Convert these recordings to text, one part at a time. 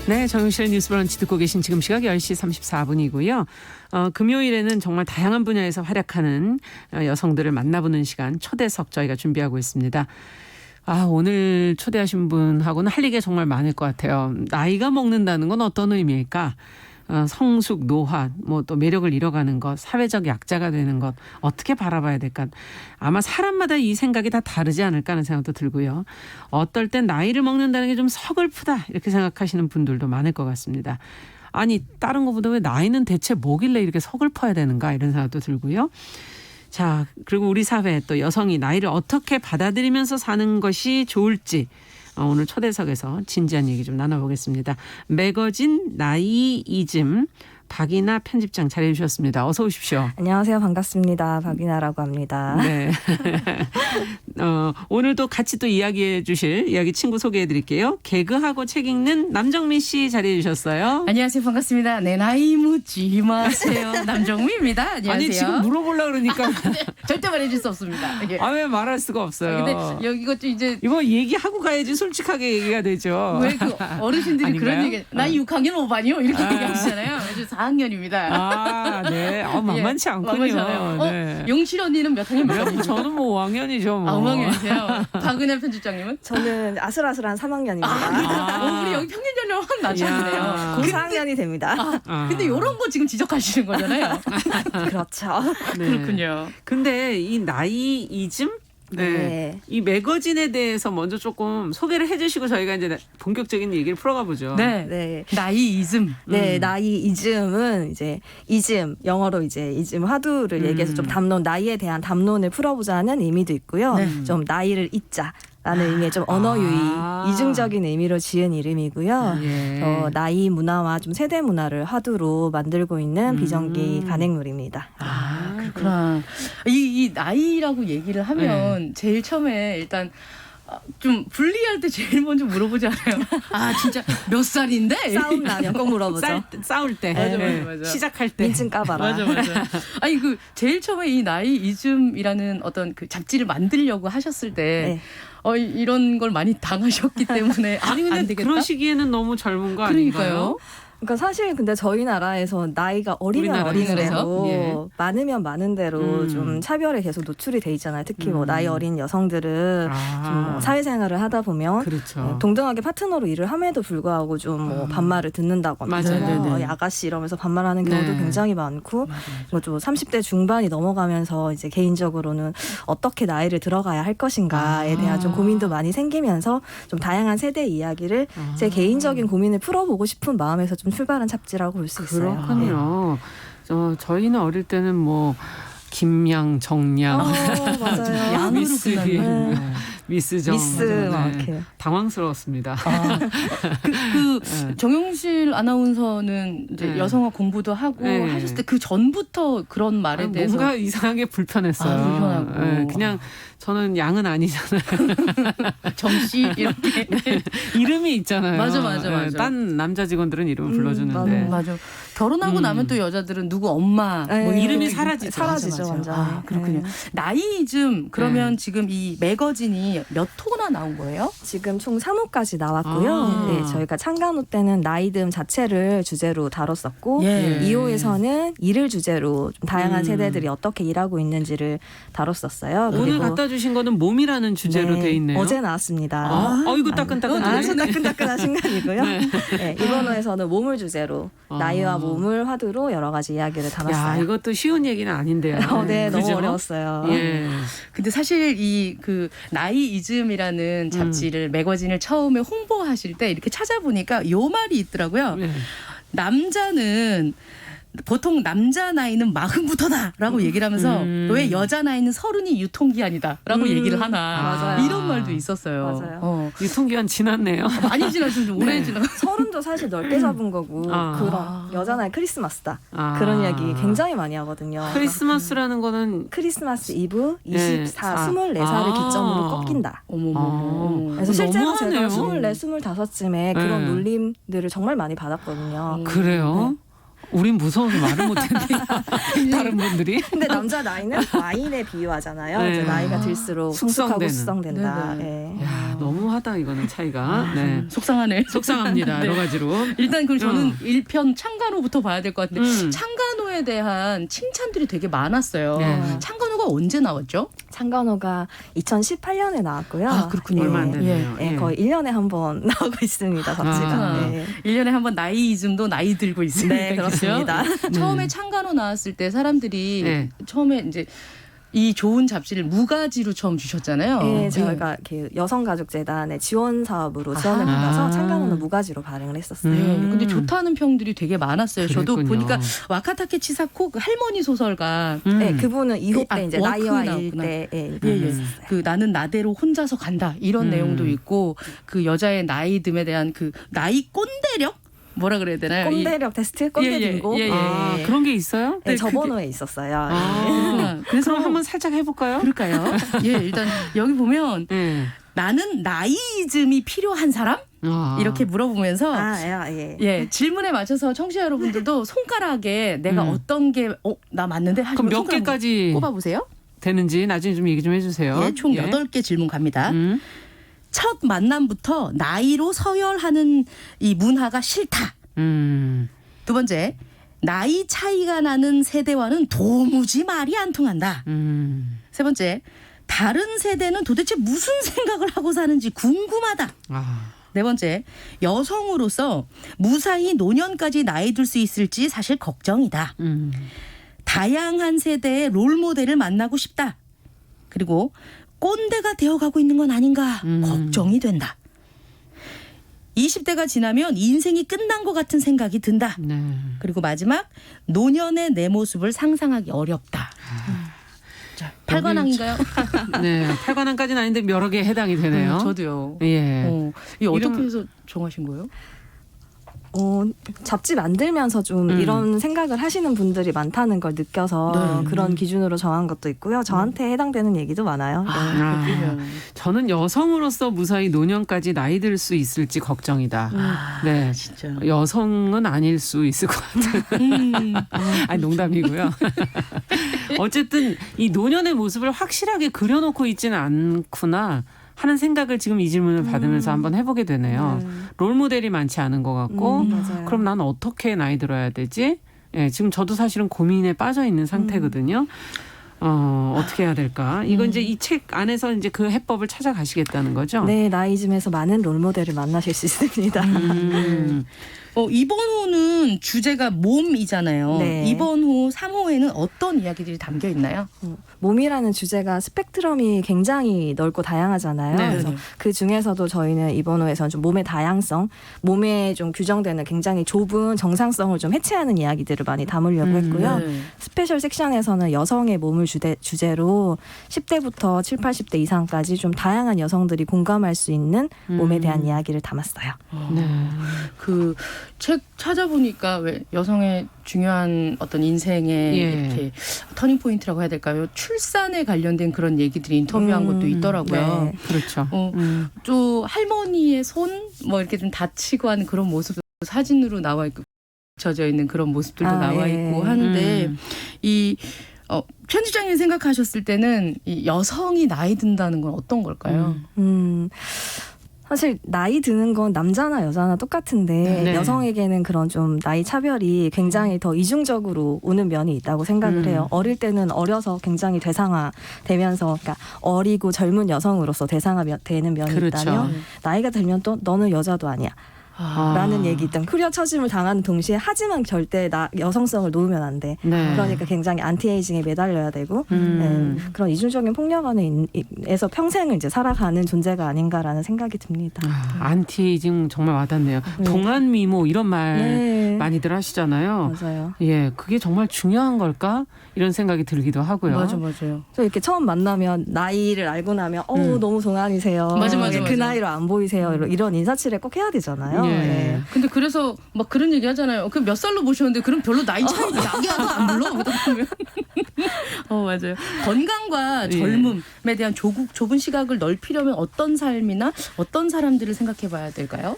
네, 정용실의 뉴스 브런치 듣고 계신 지금 시각 10시 34분이고요. 금요일에는 정말 다양한 분야에서 활약하는 여성들을 만나보는 시간 초대석 저희가 준비하고 있습니다. 오늘 초대하신 분하고는 할 얘기가 정말 많을 것 같아요. 나이가 먹는다는 건 어떤 의미일까? 성숙, 노화, 뭐 또 매력을 잃어가는 것, 사회적 약자가 되는 것 어떻게 바라봐야 될까? 아마 사람마다 이 생각이 다 다르지 않을까 하는 생각도 들고요. 어떨 땐 나이를 먹는다는 게 좀 서글프다 이렇게 생각하시는 분들도 많을 것 같습니다. 아니 다른 것보다 왜 나이는 대체 뭐길래 이렇게 서글퍼야 되는가 이런 생각도 들고요. 자, 그리고 우리 사회 또 여성이 나이를 어떻게 받아들이면서 사는 것이 좋을지 오늘 초대석에서 진지한 얘기 좀 나눠보겠습니다. 매거진 나이이즘 박이나 편집장 자리해 주셨습니다. 어서 오십시오. 안녕하세요. 반갑습니다. 박이나라고 합니다. 네. 오늘도 같이 또 이야기해 주실 이야기 친구 소개해 드릴게요. 개그하고 책 읽는 남정미 씨 자리해 주셨어요. 안녕하세요. 반갑습니다. 내 나이 묻지 마세요. 남정미입니다. 안녕하세요. 아니 지금 물어보려고 그러니까 절대 말해줄 수 없습니다. 이게. 왜 말할 수가 없어요. 근데 이것도 이제 이거 얘기하고 가야지 솔직하게 얘기가 되죠. 왜 그 어르신들이 아닌가요? 그런 얘기 나 6학년 5반이요 이렇게 얘기하시잖아요. 그래서 4학년입니다. 네. 만만치 않군요. 만만치 않아요. 네. 용실 언니는 몇 학년 몇 학년이죠? 저는 뭐 5학년이죠. 뭐. 5학년이세요. 박은혜 편집장님은? 저는 아슬아슬한 3학년입니다. 우리 여기 평균 연령 확 낮췄네요. 곧 4학년이 됩니다. 근데 이런 거 지금 지적하시는 거잖아요. 그렇죠. 네. 그렇군요. 근데 이 나이이즘? 네. 이 매거진에 대해서 먼저 조금 소개를 해주시고 저희가 이제 본격적인 얘기를 풀어가 보죠. 네. 나이이즘. 네, 나이이즘은 이제 이즘, 영어로 이제 이즘 화두를 얘기해서 좀 담론, 나이에 대한 담론을 풀어보자는 의미도 있고요. 좀 나이를 잊자. 라는 의미의 좀 언어 유희, 이중적인 의미로 지은 이름이고요. 예. 나이 문화와 좀 세대 문화를 화두로 만들고 있는 비정기 간행놀이입니다. 그렇구나. 이 나이라고 얘기를 하면 제일 처음에 일단 좀 분리할 때 제일 먼저 물어보지 않아요? 진짜 몇 살인데? 싸움 나면 꼭 물어보죠. 싸울 때. 맞아. 시작할 때. 민증 까봐라. 맞아. 아니 제일 처음에 이 나이이즘이라는 어떤 그 잡지를 만들려고 하셨을 때 이런 걸 많이 당하셨기 때문에 아니 근데 안 되겠다? 그런 시기에는 너무 젊은 거 그러니까요. 아닌가요? 그러니까 사실 근데 저희 나라에서 나이가 어리면 어린 우리나라에서? 대로 많으면 많은 대로 좀 차별에 계속 노출이 돼 있잖아요. 특히 뭐 나이 어린 여성들은 좀뭐 사회생활을 하다 보면 그렇죠. 동등하게 파트너로 일을 함에도 불구하고 좀 뭐 반말을 듣는다거나 맞아요. 아가씨 이러면서 반말하는 경우도 굉장히 많고 뭐 좀 30대 중반이 넘어가면서 이제 개인적으로는 어떻게 나이를 들어가야 할 것인가에 대한 좀 고민도 많이 생기면서 좀 다양한 세대 이야기를 제 개인적인 고민을 풀어보고 싶은 마음에서 좀 출발한 잡지라고 볼 수 있어요. 그렇군요. 저희는 어릴 때는 뭐 김양, 정양, 맞아요. 양으로 미스, 끝나는. 미스 정, 미스 막 이렇게. 당황스러웠습니다. 정용실 아나운서는 이제 여성어 공부도 하고 하셨을 때 그 전부터 그런 말에 대해서 뭔가 이상하게 불편했어요. 불편하고. 그냥 저는 양은 아니잖아요. 정씨 이렇게 이름이 있잖아요. 맞아. 딴 남자 직원들은 이름을 불러주는데. 맞아. 결혼하고 나면 또 여자들은 누구 엄마 뭐 이름이 사라지죠. 사라지죠, 완전. 그렇군요. 나이이즘 그러면 지금 이 매거진이 몇 호나 나온 거예요? 지금 총 3호까지 나왔고요. 저희가 창간호 때는 나이듦 자체를 주제로 다뤘었고 2호에서는 일을 주제로 좀 다양한 세대들이 어떻게 일하고 있는지를 다뤘었어요. 오늘 갖다 주신 거는 몸이라는 주제로 돼 있네요. 어제 나왔습니다. 이거 따끈따끈하네. 아주 따끈따끈한 순간이고요. 이번 호에서는 몸을 주제로 나이와 몸을 화두로 여러 가지 이야기를 담았어요. 이것도 쉬운 얘기는 아닌데요. 네, 너무 그죠? 어려웠어요. 근데 사실 이 그 나이이즘이라는 잡지를 매거진을 처음에 홍보하실 때 이렇게 찾아보니까 요 말이 있더라고요. 남자는 보통 남자 나이는 40부터다라고 얘기를 하면서 왜 여자 나이는 30이 유통기한이다라고 얘기를 하나 맞아요. 이런 말도 있었어요. 맞아요. 유통기한 지났네요. 많이 지나서 좀 오래 지나. 30도 사실 넓게 잡은 거고 그런 여자 나이 크리스마스다. 그런 이야기 굉장히 많이 하거든요. 크리스마스라는 거는 크리스마스 이브 24살을 기점으로 꺾인다. 어머머. 그래서 실제로 너무하네요. 제가 24, 25쯤에 그런 놀림들을 정말 많이 받았거든요. 그래요? 우린 무서워서 말을 못했는데 다른 분들이. 근데 남자 나이는 와인에 비유하잖아요. 이제 나이가 들수록 성숙하고 숙성된다. 네네. 야, 너무하다 이거는 차이가. 네. 속상하네. 속상합니다. 네. 여러 가지로. 일단 그럼 저는 1편 창간호부터 봐야 될 것 같은데 창간호에 대한 칭찬들이 되게 많았어요. 네. 창간호가 언제 나왔죠? 창간호가 2018년에 나왔고요. 아, 그렇군요. 얼마 안 됐네요. 예, 예. 거의 1년에 한 번 나오고 있습니다. 잡지가. 아. 네. 1년에 한 번 나이이즘도 나이 들고 있습니다. 네, 그렇습니다. 처음에 창간호 나왔을 때 사람들이 네. 처음에 이제 이 좋은 잡지를 무가지로 처음 주셨잖아요. 네, 저희가 이렇게 여성가족재단의 지원 사업으로 지원을 받아서 창간호는 무가지로 발행을 했었어요. 근데 좋다는 평들이 되게 많았어요. 저도 그랬군요. 보니까 와카타케 치사코 그 할머니 소설가 네, 그분은 2호 때 이제 워크 나이와 나왔구나. 일때 예. 그 나는 나대로 혼자서 간다 이런 내용도 있고 그 여자의 나이듦에 대한 그 나이 꼰대력 뭐라 그래야 되나요? 꼰대력 테스트, 꼰대 빙고. 예, 예. 아, 그런 게 있어요? 네, 네, 저번호에 있었어요. 아, 그래서 그럼 한번 살짝 해볼까요? 그럴까요? 예, 일단 여기 보면 네. 나는 나이즘이 필요한 사람? 아. 이렇게 물어보면서 예. 예, 질문에 맞춰서 청취자 여러분들도 손가락에 내가 어떤 게 나 맞는데 하시면 그럼 몇 손가락 개까지 꼽아보세요. 되는지 나중에 좀 얘기 좀 해주세요. 예, 총 8개 질문 갑니다. 음. 첫 만남부터 나이로 서열하는 이 문화가 싫다. 두 번째, 나이 차이가 나는 세대와는 도무지 말이 안 통한다. 세 번째, 다른 세대는 도대체 무슨 생각을 하고 사는지 궁금하다. 아. 네 번째, 여성으로서 무사히 노년까지 나이 들 수 있을지 사실 걱정이다. 다양한 세대의 롤모델을 만나고 싶다. 그리고 꼰대가 되어가고 있는 건 아닌가 걱정이 된다. 20대가 지나면 인생이 끝난 것 같은 생각이 든다. 네. 그리고 마지막, 노년의 내 모습을 상상하기 어렵다. 자, 8관왕인가요? 네. 8관왕까지는 아닌데 여러 개에 해당이 되네요. 저도요. 예. 이 어떻게 이름- 해서 정하신 거예요? 잡지 만들면서 좀 이런 생각을 하시는 분들이 많다는 걸 느껴서 네. 그런 기준으로 정한 것도 있고요. 저한테 해당되는 얘기도 많아요. 네. 아, 저는 여성으로서 무사히 노년까지 나이 들 수 있을지 걱정이다. 네. 진짜. 여성은 아닐 수 있을 것 같아요. 아니, 농담이고요. 어쨌든 이 노년의 모습을 확실하게 그려놓고 있지는 않구나 하는 생각을 지금 이 질문을 받으면서 한번 해보게 되네요. 롤모델이 많지 않은 것 같고 맞아요. 그럼 난 어떻게 나이 들어야 되지? 예, 지금 저도 사실은 고민에 빠져 있는 상태거든요. 어떻게 해야 될까? 이건 이제 이 책 안에서 이제 그 해법을 찾아가시겠다는 거죠? 네, 나이즘에서 많은 롤모델을 만나실 수 있습니다. 이번 호는 주제가 몸이잖아요. 네. 이번 호 3호에는 어떤 이야기들이 담겨 있나요? 몸이라는 주제가 스펙트럼이 굉장히 넓고 다양하잖아요. 네. 그래서 그 중에서도 저희는 이번 호에서는 좀 몸의 다양성, 몸에 좀 규정되는 굉장히 좁은 정상성을 좀 해체하는 이야기들을 많이 담으려고 했고요. 네. 스페셜 섹션에서는 여성의 몸을 주제로 10대부터 7, 80대 이상까지 좀 다양한 여성들이 공감할 수 있는 몸에 대한 이야기를 담았어요. 네. 그 책 찾아보니까 왜 여성의 중요한 어떤 인생의 예. 이렇게 터닝 포인트라고 해야 될까요? 출산에 관련된 그런 얘기들이 인터뷰한 것도 있더라고요. 네. 그렇죠. 또 할머니의 손 뭐 이렇게 좀 다치고 하는 그런 모습도 사진으로 나와 있고 젖어 있는 그런 모습들도 나와 예. 있고 하는데 이 편집장님 생각하셨을 때는 이 여성이 나이 든다는 건 어떤 걸까요? 사실 나이 드는 건 남자나 여자나 똑같은데 네. 여성에게는 그런 좀 나이 차별이 굉장히 더 이중적으로 오는 면이 있다고 생각을 해요. 어릴 때는 어려서 굉장히 대상화되면서 그러니까 어리고 젊은 여성으로서 대상화되는 면이 그렇죠. 있다면 나이가 들면 또 너는 여자도 아니야. 라는 얘기 일단 후려쳐짐을 당하는 동시에 하지만 절대 여성성을 놓으면 안 돼. 네. 그러니까 굉장히 안티에이징에 매달려야 되고 그런 이중적인 폭력 안에서 평생을 이제 살아가는 존재가 아닌가라는 생각이 듭니다. 안티에이징 정말 와닿네요. 동안 미모 이런 말 네. 많이들 하시잖아요. 맞아요. 예, 그게 정말 중요한 걸까? 이런 생각이 들기도 하고요. 맞아요. 저 이렇게 처음 만나면 나이를 알고 나면 너무 동안이세요. 맞아. 그 나이로 안 보이세요. 이런 인사치레 꼭 해야 되잖아요. 예. 네. 근데 그래서 막 그런 얘기 하잖아요. 그럼 몇 살로 보셨는데 그럼 별로 나이 차이 나게 하도 안 불러? 보면. 맞아요. 건강과 예. 젊음에 대한 좁은 시각을 넓히려면 어떤 삶이나 어떤 사람들을 생각해 봐야 될까요?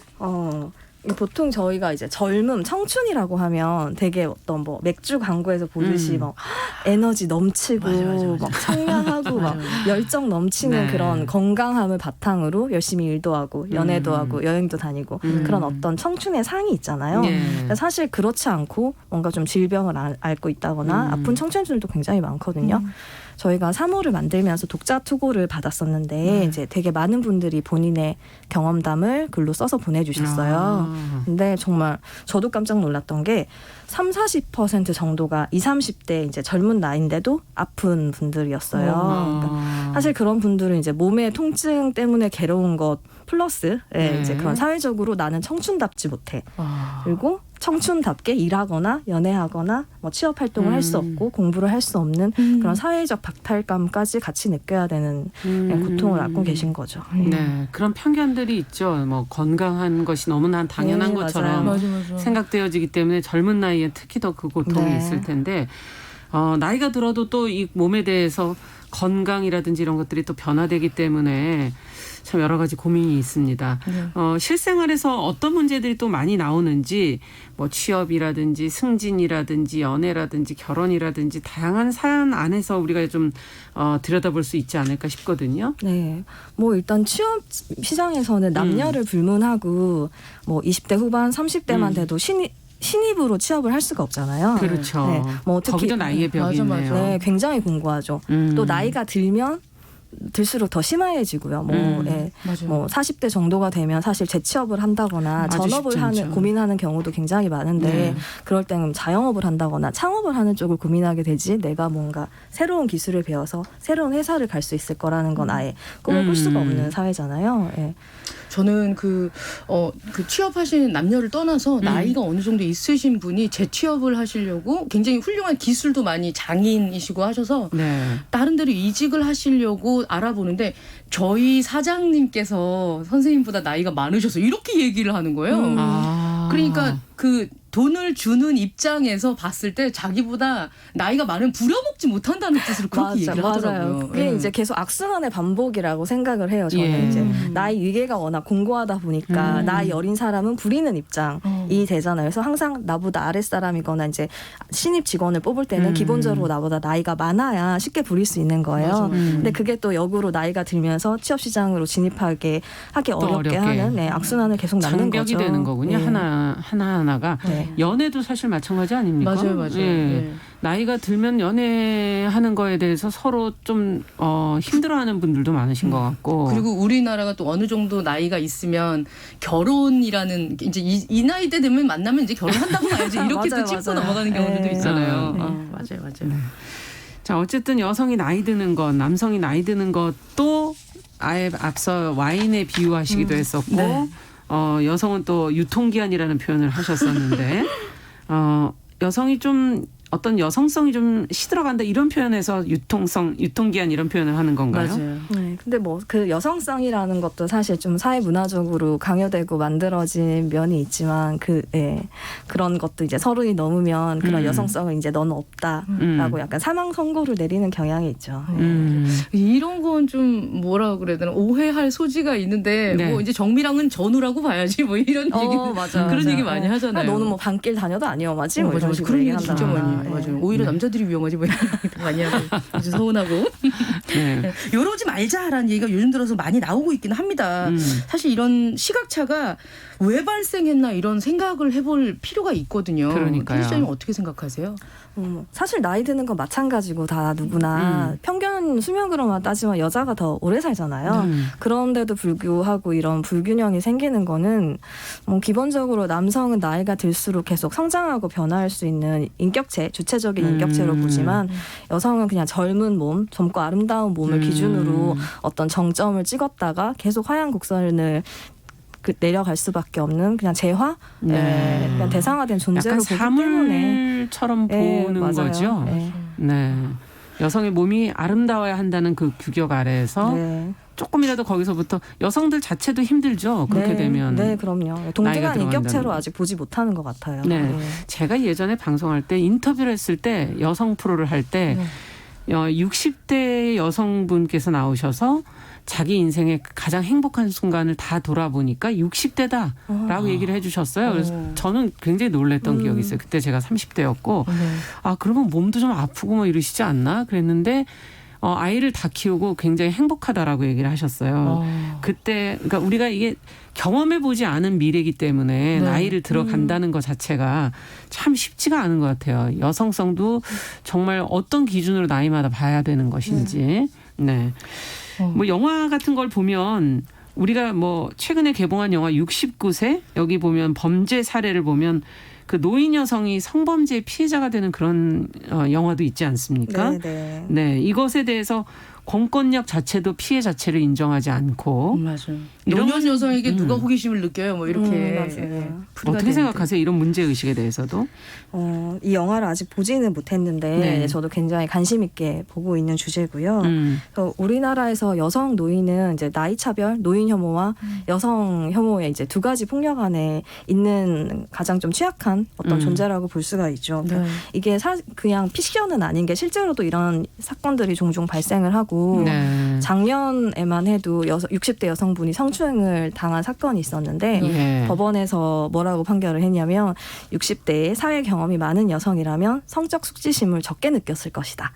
보통 저희가 이제 젊음, 청춘이라고 하면 되게 어떤 뭐 맥주 광고에서 보듯이 막 에너지 넘치고 맞아. 막 청량하고 막 열정 넘치는 네. 그런 건강함을 바탕으로 열심히 일도 하고 연애도 하고 여행도 다니고 그런 어떤 청춘의 상이 있잖아요. 예. 근데 사실 그렇지 않고 뭔가 좀 질병을 앓고 있다거나 아픈 청춘들도 굉장히 많거든요. 저희가 3호를 만들면서 독자 투고를 받았었는데 이제 되게 많은 분들이 본인의 경험담을 글로 써서 보내주셨어요. 근데 정말 저도 깜짝 놀랐던 게 30-40% 정도가 20-30대 이제 젊은 나이인데도 아픈 분들이었어요. 그러니까 사실 그런 분들은 이제 몸의 통증 때문에 괴로운 것 플러스 이제 그런 사회적으로 나는 청춘답지 못해. 그리고 청춘답게 일하거나 연애하거나 뭐 취업 활동을 할 수 없고 공부를 할 수 없는 그런 사회적 박탈감까지 같이 느껴야 되는 고통을 앓고 계신 거죠. 네, 그런 편견들이 있죠. 뭐 건강한 것이 너무나 당연한 네, 것처럼 맞아요. 맞아. 생각되어지기 때문에 젊은 나이에 특히 더 그 고통이 네. 있을 텐데 나이가 들어도 또 이 몸에 대해서 건강이라든지 이런 것들이 또 변화되기 때문에 참 여러 가지 고민이 있습니다. 실생활에서 어떤 문제들이 또 많이 나오는지 뭐 취업이라든지 승진이라든지 연애라든지 결혼이라든지 다양한 사연 안에서 우리가 좀 들여다볼 수 있지 않을까 싶거든요. 네, 뭐 일단 취업 시장에서는 남녀를 불문하고 뭐 20대 후반, 30대만 돼도 신입으로 취업을 할 수가 없잖아요. 그렇죠. 네, 뭐 특히 거기도 나이의 벽이 맞아. 있네요. 네, 굉장히 공고하죠. 또 나이가 들수록 더 심해지고요. 맞아요. 뭐 40대 정도가 되면 사실 재취업을 한다거나 아주 전업을 쉽지 않죠. 고민하는 경우도 굉장히 많은데 네. 그럴 때는 자영업을 한다거나 창업을 하는 쪽을 고민하게 되지 내가 뭔가 새로운 기술을 배워서 새로운 회사를 갈 수 있을 거라는 건 아예 꿈을 꿀 수가 없는 사회잖아요. 예. 저는 그 취업하시는 남녀를 떠나서 나이가 어느 정도 있으신 분이 재취업을 하시려고 굉장히 훌륭한 기술도 많이 장인이시고 하셔서 네. 다른 데로 이직을 하시려고 알아보는데 저희 사장님께서 선생님보다 나이가 많으셔서 이렇게 얘기를 하는 거예요. 그러니까 그 돈을 주는 입장에서 봤을 때 자기보다 나이가 많으면 부려먹지 못한다는 뜻으로 그렇게 얘기를 하더라고요. 맞아요. 그게 이제 계속 악순환의 반복이라고 생각을 해요. 저는 예. 이제 나이 위계가 워낙 공고하다 보니까 나이 어린 사람은 부리는 입장이 되잖아요. 그래서 항상 나보다 아랫사람이거나 이제 신입 직원을 뽑을 때는 기본적으로 나보다 나이가 많아야 쉽게 부릴 수 있는 거예요. 근데 그게 또 역으로 나이가 들면서 취업 시장으로 진입하기 어렵게 하는 악순환을 계속 낳는 거죠. 장벽이 되는 거군요. 네. 하나하나가. 네. 연애도 사실 마찬가지 아닙니까? 맞아요. 예. 예. 나이가 들면 연애하는 거에 대해서 서로 좀 힘들어하는 분들도 많으신 것 같고. 그리고 우리나라가 또 어느 정도 나이가 있으면 결혼이라는 이제 이 나이 때 되면 만나면 이제 결혼한다고 봐야지 이렇게 또 맞아요, 짚고 맞아요. 넘어가는 경우들도 네. 있잖아요. 네. 맞아요. 자, 어쨌든 여성이 나이 드는 것, 남성이 나이 드는 것도 아예 앞서 와인에 비유하시기도 했었고, 네. 여성은 또 유통기한이라는 표현을 하셨었는데, 여성이 좀 어떤 여성성이 좀 시들어간다 이런 표현에서 유통기한 이런 표현을 하는 건가요? 맞아요. 네, 근데 뭐 그 여성성이라는 것도 사실 좀 사회 문화적으로 강요되고 만들어진 면이 있지만 그런 것도 이제 서른이 넘으면 그런 여성성은 이제 너는 없다라고 약간 사망 선고를 내리는 경향이 있죠. 이런 건 좀 뭐라 그래야 되나 오해할 소지가 있는데 네. 뭐 이제 정미랑은 전우라고 봐야지 뭐 이런 얘기 맞아, 그런 맞아. 얘기 많이 하잖아요. 너는 뭐 반길 다녀도 안 위험하지? 뭐 맞아, 이런 맞아. 식으로 그런 얘기 얘기한다거나. 진짜 많이 해요. 네. 맞아요. 오히려 남자들이 위험하지 뭐 이런 얘기 많이 하고 아주 서운하고 네. 이러지 말자라는 얘기가 요즘 들어서 많이 나오고 있긴 합니다. 사실 이런 시각차가 왜 발생했나 이런 생각을 해볼 필요가 있거든요. 그러니까요. 편집자님 어떻게 생각하세요? 사실 나이 드는 건 마찬가지고 다 누구나 평균 수명으로만 따지면 여자가 더 오래 살잖아요. 그런데도 불구하고 이런 불균형이 생기는 거는 기본적으로 남성은 나이가 들수록 계속 성장하고 변화할 수 있는 인격체, 주체적인 인격체로 보지만 여성은 그냥 젊은 몸, 젊고 아름다운 몸을 기준으로 어떤 정점을 찍었다가 계속 하향 곡선을 내려갈 수밖에 없는 그냥 재화, 그냥 대상화된 존재로 약간 보기 때문에 사물처럼 보는 맞아요. 거죠. 네. 네. 여성의 몸이 아름다워야 한다는 그 규격 아래에서 네. 조금이라도 거기서부터 여성들 자체도 힘들죠. 그렇게 네, 되면. 네, 그럼요. 나이가 동등한 들어간다는 인격체로 거. 아직 보지 못하는 것 같아요. 네. 제가 예전에 방송할 때 인터뷰를 했을 때 여성 프로를 할 때 60대 여성분께서 나오셔서 자기 인생의 가장 행복한 순간을 다 돌아보니까 60대다라고 얘기를 해주셨어요. 그래서 저는 굉장히 놀랬던 기억이 있어요. 그때 제가 30대였고 아 그러면 몸도 좀 아프고 뭐 이러시지 않나 그랬는데 아이를 다 키우고 굉장히 행복하다라고 얘기를 하셨어요. 그때 그러니까 우리가 이게 경험해 보지 않은 미래이기 때문에 네. 나이를 들어간다는 것 자체가 참 쉽지가 않은 것 같아요. 여성성도 정말 어떤 기준으로 나이마다 봐야 되는 것인지. 네. 뭐 영화 같은 걸 보면 우리가 뭐 최근에 개봉한 영화 69세 여기 보면 범죄 사례를 보면 그 노인 여성이 성범죄 피해자가 되는 그런 영화도 있지 않습니까? 네. 네, 이것에 대해서 공권력 자체도 피해 자체를 인정하지 않고 맞아요. 이런 노년 여성에게 누가 호기심을 느껴요? 뭐 이렇게 맞아요. 풀이가 어떻게 되는데. 생각하세요? 이런 문제 의식에 대해서도? 이 영화를 아직 보지는 못했는데 네. 저도 굉장히 관심 있게 보고 있는 주제고요. 그래서 우리나라에서 여성 노인은 이제 나이 차별, 노인 혐오와 여성 혐오의 이제 두 가지 폭력 안에 있는 가장 좀 취약한 어떤 존재라고 볼 수가 있죠. 네. 이게 그냥 픽션은 아닌 게 실제로도 이런 사건들이 종종 발생을 하고 네. 작년에만 해도 60대 여성분이 성추행을 당한 사건이 있었는데 예. 법원에서 뭐라고 판결을 했냐면 60대에 사회 경험이 많은 여성이라면 성적 수치심을 적게 느꼈을 것이다.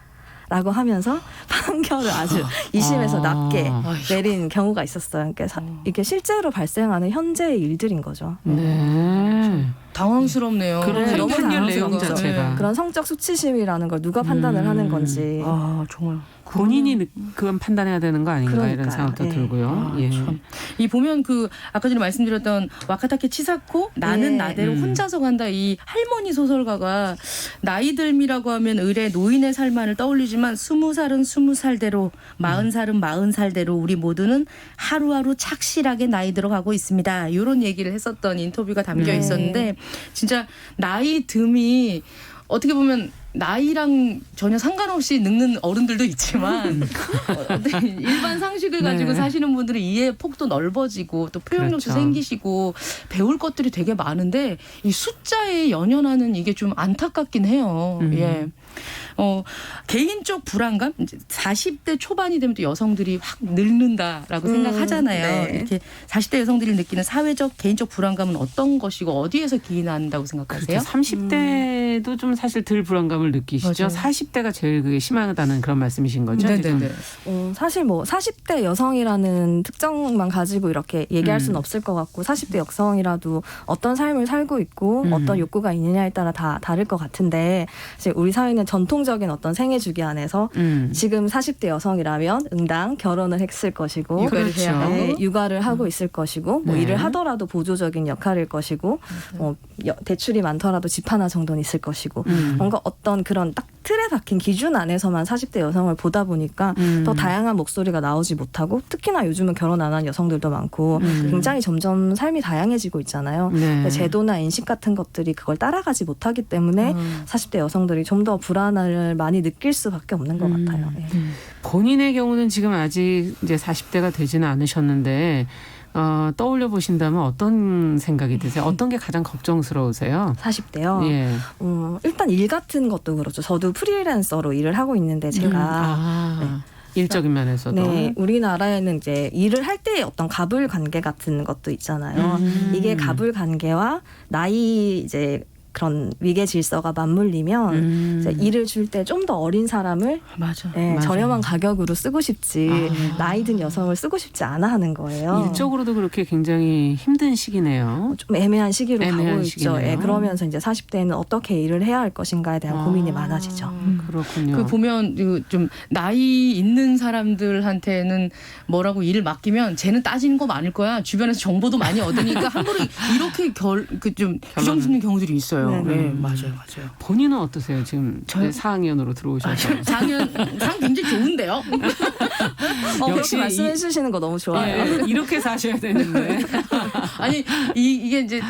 라고 하면서 판결을 아주 2심에서 낮게 내린 경우가 있었어요. 그러니까 이게 실제로 발생하는 현재의 일들인 거죠. 네. 당황스럽네요. 그런 너무 판결 내용 당황스럽죠. 자체가 그런 성적 수치심이라는 걸 누가 판단을 하는 건지. 아 정말 본인이 그건 판단해야 되는 거 아닌가 이런 그러니까요. 생각도 예. 들고요. 예. 참. 이 보면 그 아까 전에 말씀드렸던 와카타케 치사코 나는 예. 나대로 혼자서 간다 이 할머니 소설가가 나이 들미라고 하면 을의 노인의 삶만을 떠올리지만 20살은 20살대로 40살은 40살대로 우리 모두는 하루하루 착실하게 나이 들어가고 있습니다. 이런 얘기를 했었던 인터뷰가 담겨 네. 있었는데 진짜 나이 듦이 어떻게 보면 나이랑 전혀 상관없이 늙는 어른들도 있지만 일반 상식을 가지고 네. 사시는 분들은 이해 폭도 넓어지고 또 표현력도 그렇죠. 생기시고 배울 것들이 되게 많은데 이 숫자에 연연하는 이게 좀 안타깝긴 해요. 예. 개인적 불안감? 이제 40대 초반이 되면 또 여성들이 확 늙는다라고 생각하잖아요. 네. 이렇게 40대 여성들이 느끼는 사회적, 개인적 불안감은 어떤 것이고 어디에서 기인한다고 생각하세요? 30대도 좀 사실 덜 불안감을 느끼시죠. 맞아요. 40대가 제일 그게 심하다는 그런 말씀이신 거죠. 지금? 네네네. 사실 뭐 40대 여성이라는 특정만 가지고 이렇게 얘기할 수는 없을 것 같고 40대 여성이라도 어떤 삶을 살고 있고 어떤 욕구가 있느냐에 따라 다 다를 것 같은데 사실 우리 사회는 전통적인 어떤 생애 주기 안에서 지금 40대 여성이라면 응당 결혼을 했을 것이고 육아를 그렇죠. 해야 하고. 네, 육아를 하고 있을 것이고 뭐 네. 일을 하더라도 보조적인 역할일 것이고 뭐 대출이 많더라도 집 하나 정도는 있을 것이고 뭔가 어떤 그런 딱 틀에 박힌 기준 안에서만 40대 여성을 보다 보니까 더 다양한 목소리가 나오지 못하고 특히나 요즘은 결혼 안 한 여성들도 많고 굉장히 점점 삶이 다양해지고 있잖아요. 네. 근데 제도나 인식 같은 것들이 그걸 따라가지 못하기 때문에 40대 여성들이 좀 더 불안을 많이 느낄 수밖에 없는 것 같아요. 예. 본인의 경우는 지금 아직 이제 40대가 되지는 않으셨는데 떠올려 보신다면 어떤 생각이 드세요? 어떤 게 가장 걱정스러우세요? 40대요. 예. 일단 일 같은 것도 그렇죠. 저도 프리랜서로 일을 하고 있는데 제가 일적인 면에서도. 네, 우리나라에는 이제 일을 할 때의 어떤 갑을 관계 같은 것도 있잖아요. 이게 갑을 관계와 나이 이제 그런 위계 질서가 맞물리면 이제 일을 줄 때 좀 더 어린 사람을 맞아. 네, 맞아요. 저렴한 가격으로 쓰고 싶지 나이 든 여성을 쓰고 싶지 않아 하는 거예요. 일적으로도 그렇게 굉장히 힘든 시기네요. 좀 애매한 시기로 애매한 가고 시기네요. 있죠. 예, 그러면서 이제 40대에는 어떻게 일을 해야 할 것인가에 대한 고민이 많아지죠. 그렇군요. 그 보면 그 좀 나이 있는 사람들한테는 뭐라고 일을 맡기면 쟤는 따지는 거 많을 거야. 주변에서 정보도 많이 얻으니까 함부로 이렇게 좀 규정 짓는 경우들이 있어요. 네네. 네, 맞아요. 본인은 어떠세요? 지금 저요? 4학년으로 들어오셔서. 상 굉장히 좋은데요. 역시 그렇게 말씀해 주시는 거 너무 좋아요. 예, 이렇게 사셔야 되는데. 아니 이게 이제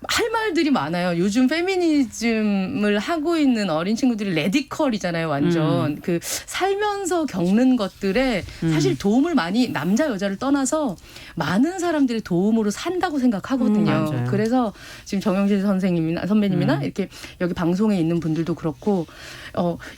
할 말들이 많아요. 요즘 페미니즘을 하고 있는 어린 친구들이 레디컬이잖아요. 완전 그 살면서 겪는 것들에 사실 도움을 많이 남자 여자를 떠나서 많은 사람들의 도움으로 산다고 생각하거든요. 맞아요. 그래서 지금 정영실 선배님이나 이렇게 여기 방송에 있는 분들도 그렇고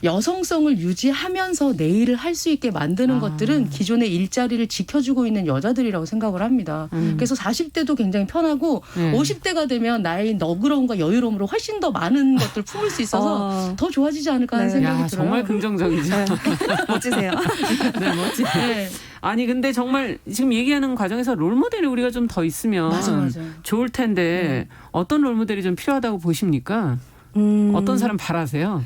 여성성을 유지하면서 내일을 할 수 있게 만드는 것들은 기존의 일자리를 지켜주고 있는 여자들이라고 생각을 합니다. 그래서 40대도 굉장히 편하고 50대가 되면 나의 너그러움과 여유로움으로 훨씬 더 많은 것들을 품을 수 있어서 더 좋아지지 않을까 하는 네. 생각이 야, 들어요. 정말 긍정적이죠. 멋지세요. 네, 멋지네. 네. 아니 근데 정말 지금 얘기하는 과정에서 롤모델이 우리가 좀 더 있으면 맞아요. 좋을 텐데 어떤 롤모델이 좀 필요하다고 보십니까? 어떤 사람 바라세요?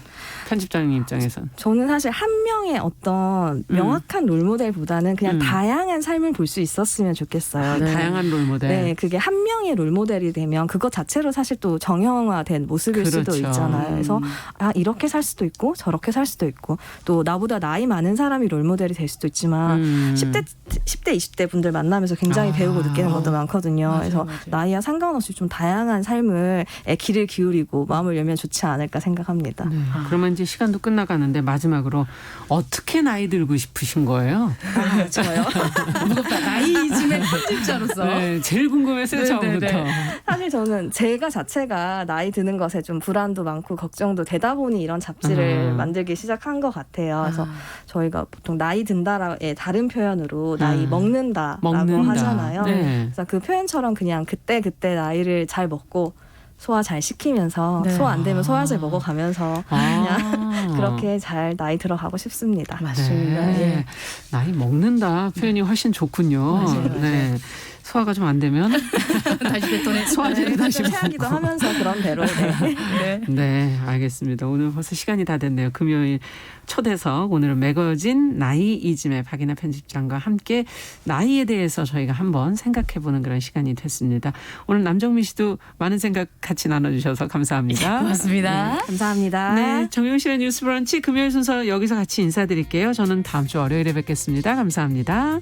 편집장님 입장에선. 저는 사실 한 명의 어떤 명확한 롤모델보다는 그냥 다양한 삶을 볼 수 있었으면 좋겠어요. 다양한 롤모델. 네, 그게 한 명의 롤모델이 되면 그것 자체로 사실 또 정형화된 모습일 수도 그렇죠. 있잖아요. 그래서 이렇게 살 수도 있고 저렇게 살 수도 있고 또 나보다 나이 많은 사람이 롤모델이 될 수도 있지만 10대, 20대 분들 만나면서 굉장히 배우고 느끼는 것도 많거든요. 맞아요, 그래서 맞아요. 나이와 상관없이 좀 다양한 삶을 귀를 기울이고 마음을 열면 좋지 않을까 생각합니다. 네. 그러면 이제 시간도 끝나가는데 마지막으로 어떻게 나이 들고 싶으신 거예요? 저요? 무겁다. 나이즘의 편집자로서. 네, 제일 궁금했어요, 네, 처음부터. 네, 네. 사실 저는 제가 자체가 나이 드는 것에 좀 불안도 많고 걱정도 되다 보니 이런 잡지를 만들기 시작한 것 같아요. 그래서 저희가 보통 나이 든다의 다른 표현으로 나이 먹는다라고 하잖아요. 네. 그래서 그 표현처럼 그냥 그때 나이를 잘 먹고 소화 잘 시키면서 네. 소화 안 되면 소화제 먹어가면서 그냥 그렇게 잘 나이 들어가고 싶습니다. 맞습니다. 네. 예. 나이 먹는다 표현이 훨씬 좋군요. 맞아요. 네. 소화가 좀 안 되면 다시 뱉어내. 소화제를 다시 체하기도 먹고. 하면서 그런 대로 네. 네. 네, 알겠습니다. 오늘 벌써 시간이 다 됐네요. 금요일 초대석 오늘은 매거진 나이이즘의 박이나 편집장과 함께 나이에 대해서 저희가 한번 생각해보는 그런 시간이 됐습니다. 오늘 남정미 씨도 많은 생각 같이 나눠주셔서 감사합니다. 고맙습니다. 감사합니다. 네, 정용실의 뉴스 브런치 금요일 순서 여기서 같이 인사드릴게요. 저는 다음 주 월요일에 뵙겠습니다. 감사합니다.